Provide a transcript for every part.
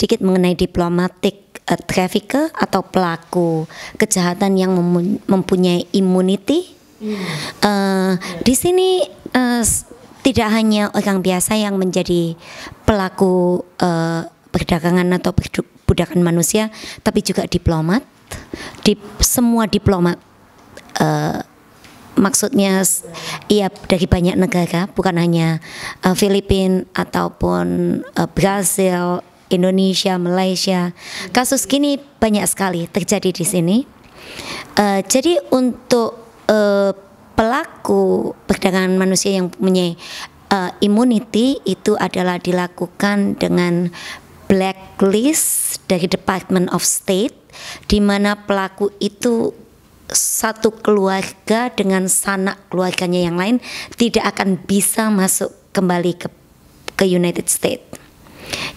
sedikit mengenai diplomatic trafficker atau pelaku kejahatan yang mempunyai immunity. Di sini tidak hanya orang biasa yang menjadi pelaku perdagangan atau perbudakan manusia, tapi juga diplomat. Semua diplomat, maksudnya ia dari banyak negara, bukan hanya Filipina ataupun Brasil, Indonesia, Malaysia. Kasus gini banyak sekali terjadi di sini. Jadi untuk pelaku perdagangan manusia yang mempunyai immunity itu adalah dilakukan dengan blacklist dari Department of State, di mana pelaku itu satu keluarga dengan sanak keluarganya yang lain tidak akan bisa masuk kembali ke United States.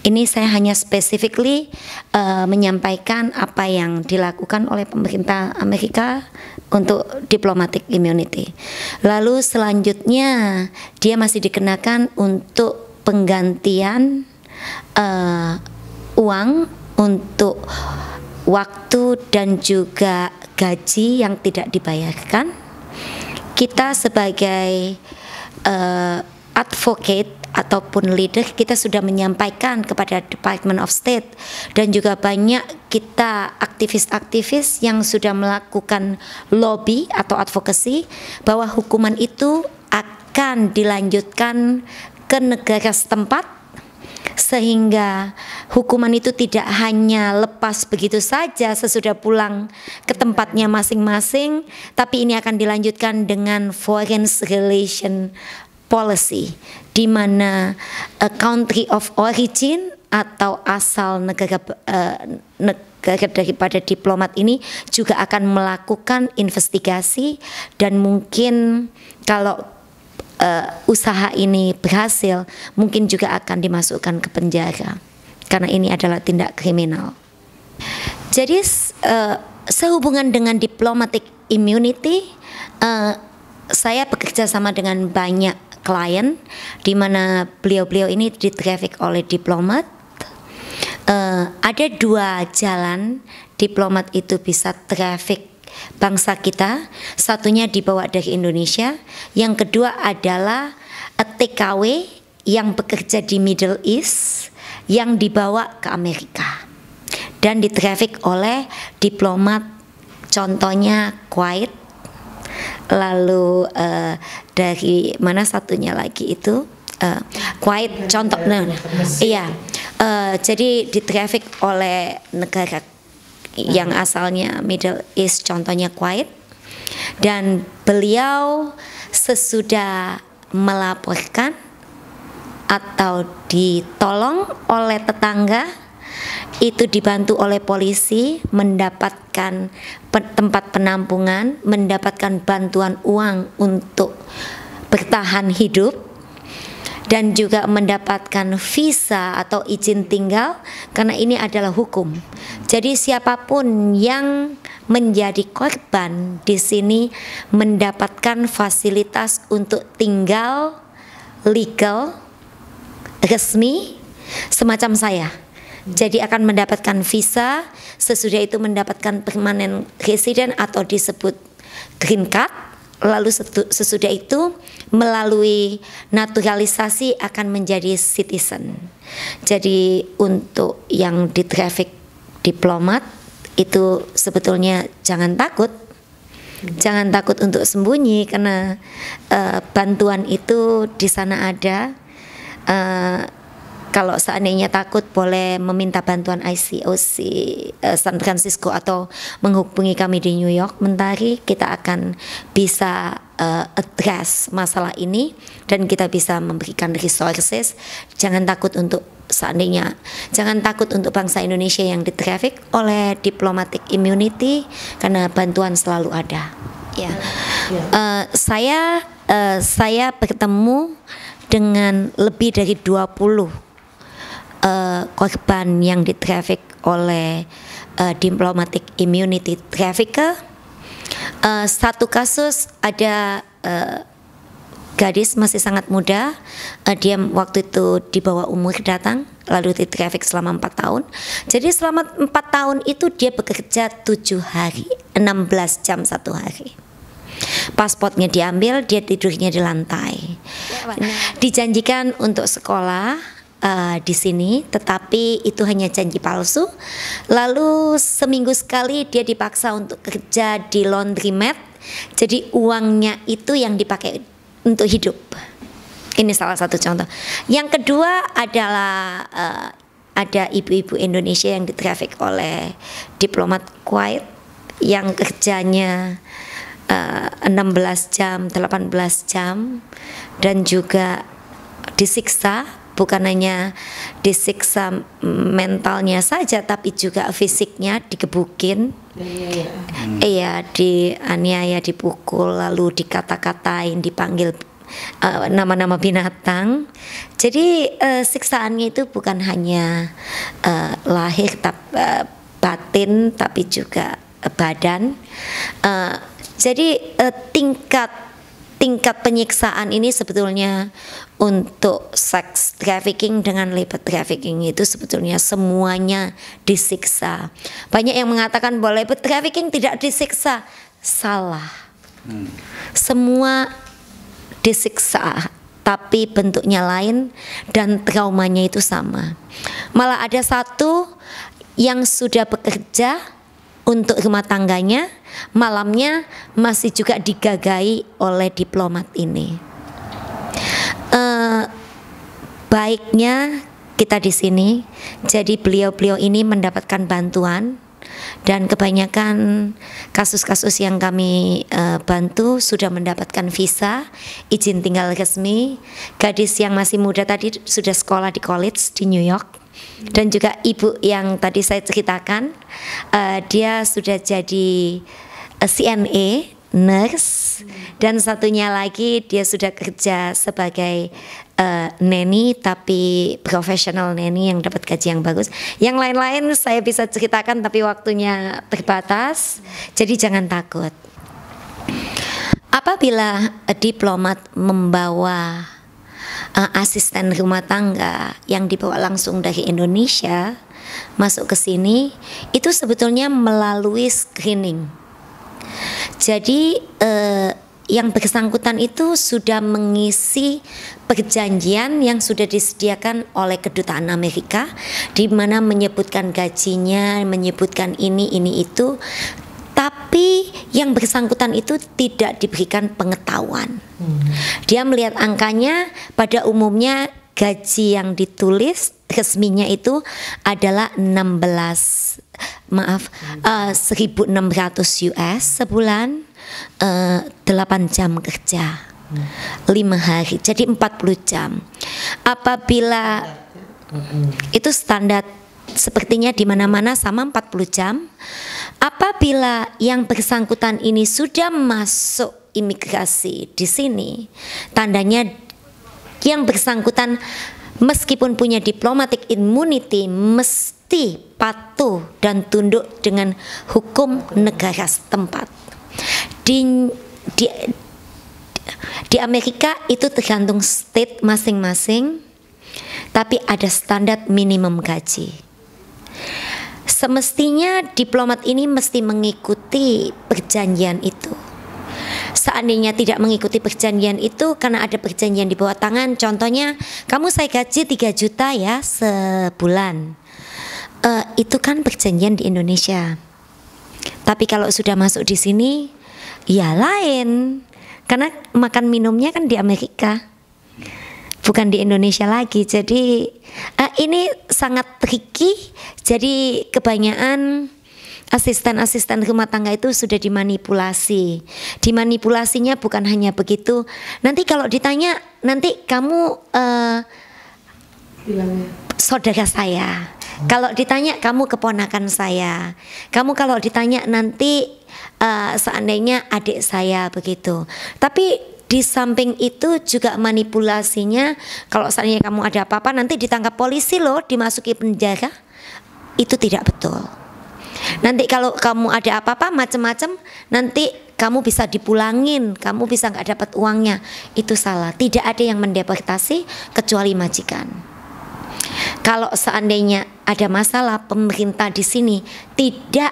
Ini saya hanya specifically menyampaikan apa yang dilakukan oleh pemerintah Amerika untuk diplomatic immunity. Lalu selanjutnya dia masih dikenakan untuk penggantian uang untuk waktu dan juga gaji yang tidak dibayarkan. Kita sebagai advocate ataupun leader, kita sudah menyampaikan kepada Department of State dan juga banyak kita aktivis-aktivis yang sudah melakukan lobby atau advokasi bahwa hukuman itu akan dilanjutkan ke negara setempat, sehingga hukuman itu tidak hanya lepas begitu saja sesudah pulang ke tempatnya masing-masing, tapi ini akan dilanjutkan dengan foreign relation policy, di mana country of origin atau asal negara daripada diplomat ini juga akan melakukan investigasi, dan mungkin kalau usaha ini berhasil mungkin juga akan dimasukkan ke penjara karena ini adalah tindak kriminal. Jadi sehubungan dengan diplomatic immunity, saya bekerja sama dengan banyak klien di mana beliau-beliau ini ditraffic oleh diplomat. Ada dua jalan diplomat itu bisa traffic bangsa kita. Satunya dibawa dari Indonesia, yang kedua adalah TKW yang bekerja di Middle East yang dibawa ke Amerika dan ditraffic oleh diplomat, contohnya Kuwait. Lalu dari mana satunya lagi itu Kuwait contohnya, iya. Jadi ditraffic oleh negara yang asalnya Middle East, contohnya Kuwait, dan beliau sesudah melaporkan atau ditolong oleh tetangga itu dibantu oleh polisi mendapatkan tempat penampungan, mendapatkan bantuan uang untuk bertahan hidup, dan juga mendapatkan visa atau izin tinggal, karena ini adalah hukum. Jadi siapapun yang menjadi korban di sini mendapatkan fasilitas untuk tinggal legal, resmi, semacam saya. Jadi akan mendapatkan visa, sesudah itu mendapatkan permanent resident atau disebut green card. Lalu sesudah itu melalui naturalisasi akan menjadi citizen. Jadi untuk yang di traffic diplomat itu sebetulnya jangan takut. Jangan takut untuk sembunyi, karena bantuan itu di sana ada. Kalau seandainya takut boleh meminta bantuan ICOC San Francisco atau menghubungi kami di New York, Mentari. Kita akan bisa address masalah ini dan kita bisa memberikan resources. Jangan takut untuk seandainya, jangan takut untuk bangsa Indonesia yang ditraffic oleh diplomatic immunity, karena bantuan selalu ada. Ya, saya bertemu dengan lebih dari 20 korban yang ditraffic oleh diplomatic immunity trafficker. Satu kasus ada gadis masih sangat muda, dia waktu itu di bawah umur datang lalu di traffic selama 4 tahun. Jadi selama 4 tahun itu dia bekerja 7 hari, 16 jam satu hari. Pasportnya diambil, dia tidurnya di lantai. Dijanjikan untuk sekolah di sini, tetapi itu hanya janji palsu. Lalu seminggu sekali dia dipaksa untuk kerja di laundromat. Jadi uangnya itu yang dipakai untuk hidup. Ini salah satu contoh. Yang kedua adalah ada ibu-ibu Indonesia yang ditraffic oleh diplomat Kuwait yang kerjanya 16 jam, 18 jam, dan juga disiksa, bukan hanya disiksa mentalnya saja tapi juga fisiknya, digebukin, iya, dianiaya, dipukul, lalu dikata-katain, dipanggil nama-nama binatang. Jadi siksaannya itu bukan hanya lahir batin tapi juga badan. Jadi tingkat penyiksaan ini sebetulnya untuk sex trafficking dengan labor trafficking itu sebetulnya semuanya disiksa. Banyak yang mengatakan bahwa labor trafficking tidak disiksa. Salah. Semua disiksa, tapi bentuknya lain dan traumanya itu sama. Malah ada satu yang sudah bekerja untuk rumah tangganya, malamnya masih juga digagai oleh diplomat ini. Baiknya kita di sini, jadi beliau-beliau ini mendapatkan bantuan, dan kebanyakan kasus-kasus yang kami bantu sudah mendapatkan visa, izin tinggal resmi. Gadis yang masih muda tadi sudah sekolah di college di New York. Dan juga ibu yang tadi saya ceritakan, dia sudah jadi CNA, nurse, dan satunya lagi dia sudah kerja sebagai nanny, tapi profesional nanny yang dapat gaji yang bagus. Yang lain-lain saya bisa ceritakan tapi waktunya terbatas, jadi jangan takut. Apabila diplomat membawa asisten rumah tangga yang dibawa langsung dari Indonesia masuk ke sini, itu sebetulnya melalui screening. Jadi yang bersangkutan itu sudah mengisi perjanjian yang sudah disediakan oleh kedutaan Amerika, di mana menyebutkan gajinya, menyebutkan ini itu. Tapi yang bersangkutan itu tidak diberikan pengetahuan. Dia melihat angkanya, pada umumnya gaji yang ditulis resminya itu adalah 1.600 US sebulan, 8 jam kerja, 5 hari, jadi 40 jam. Apabila itu standar sepertinya di mana-mana sama 40 jam. Apabila yang bersangkutan ini sudah masuk imigrasi di sini, tandanya yang bersangkutan meskipun punya diplomatic immunity mesti patuh dan tunduk dengan hukum negara setempat. Di Amerika itu tergantung state masing-masing, tapi ada standar minimum gaji. Semestinya diplomat ini mesti mengikuti perjanjian itu. Seandainya tidak mengikuti perjanjian itu karena ada perjanjian di bawah tangan, contohnya kamu saya gaji 3 juta ya sebulan, itu kan perjanjian di Indonesia. Tapi kalau sudah masuk di sini ya lain, karena makan minumnya kan di Amerika, bukan di Indonesia lagi. Jadi ini sangat tricky. Jadi kebanyakan asisten-asisten rumah tangga itu sudah dimanipulasi. Dimanipulasinya bukan hanya begitu. Nanti kalau ditanya, nanti kamu saudara saya. Kalau ditanya kamu keponakan saya. Kamu kalau ditanya nanti seandainya adik saya, begitu. Tapi di samping itu juga manipulasinya, kalau seandainya kamu ada apa-apa nanti ditangkap polisi loh, dimasuki penjara. Itu tidak betul. Nanti kalau kamu ada apa-apa macam-macam, nanti kamu bisa dipulangin, kamu bisa nggak dapat uangnya. Itu salah. Tidak ada yang mendeportasi kecuali majikan. kalau seandainya ada masalah, pemerintah di sini tidak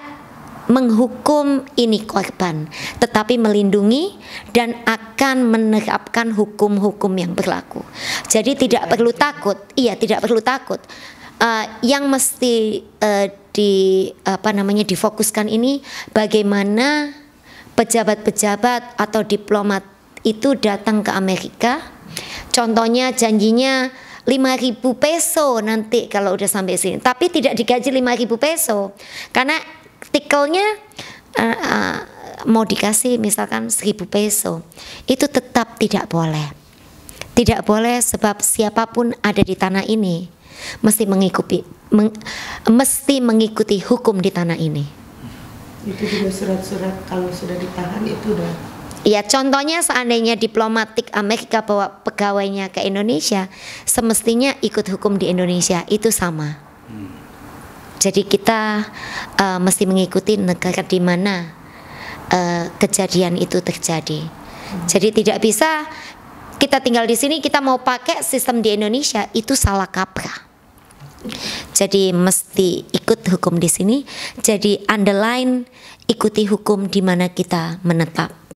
menghukum ini korban, tetapi melindungi dan akan menerapkan hukum-hukum yang berlaku. Jadi tidak perlu takut, tidak perlu takut. Yang mesti difokuskan ini bagaimana pejabat-pejabat atau diplomat itu datang ke Amerika. Contohnya janjinya 5.000 peso nanti kalau udah sampai sini, tapi tidak digaji 5.000 peso karena tikelnya mau dikasih misalkan 1.000 peso, itu tetap tidak boleh. Tidak boleh, sebab siapapun ada di tanah ini mesti mengikuti hukum di tanah ini. Itu juga surat-surat kalau sudah ditahan itu udah. Ya, contohnya seandainya diplomatik Amerika bawa pegawainya ke Indonesia, semestinya ikut hukum di Indonesia, itu sama. Jadi kita mesti mengikuti negara di mana kejadian itu terjadi. Jadi tidak bisa kita tinggal di sini kita mau pakai sistem di Indonesia, itu salah kaprah. Jadi mesti ikut hukum di sini. Jadi underline ikuti hukum di mana kita menetap.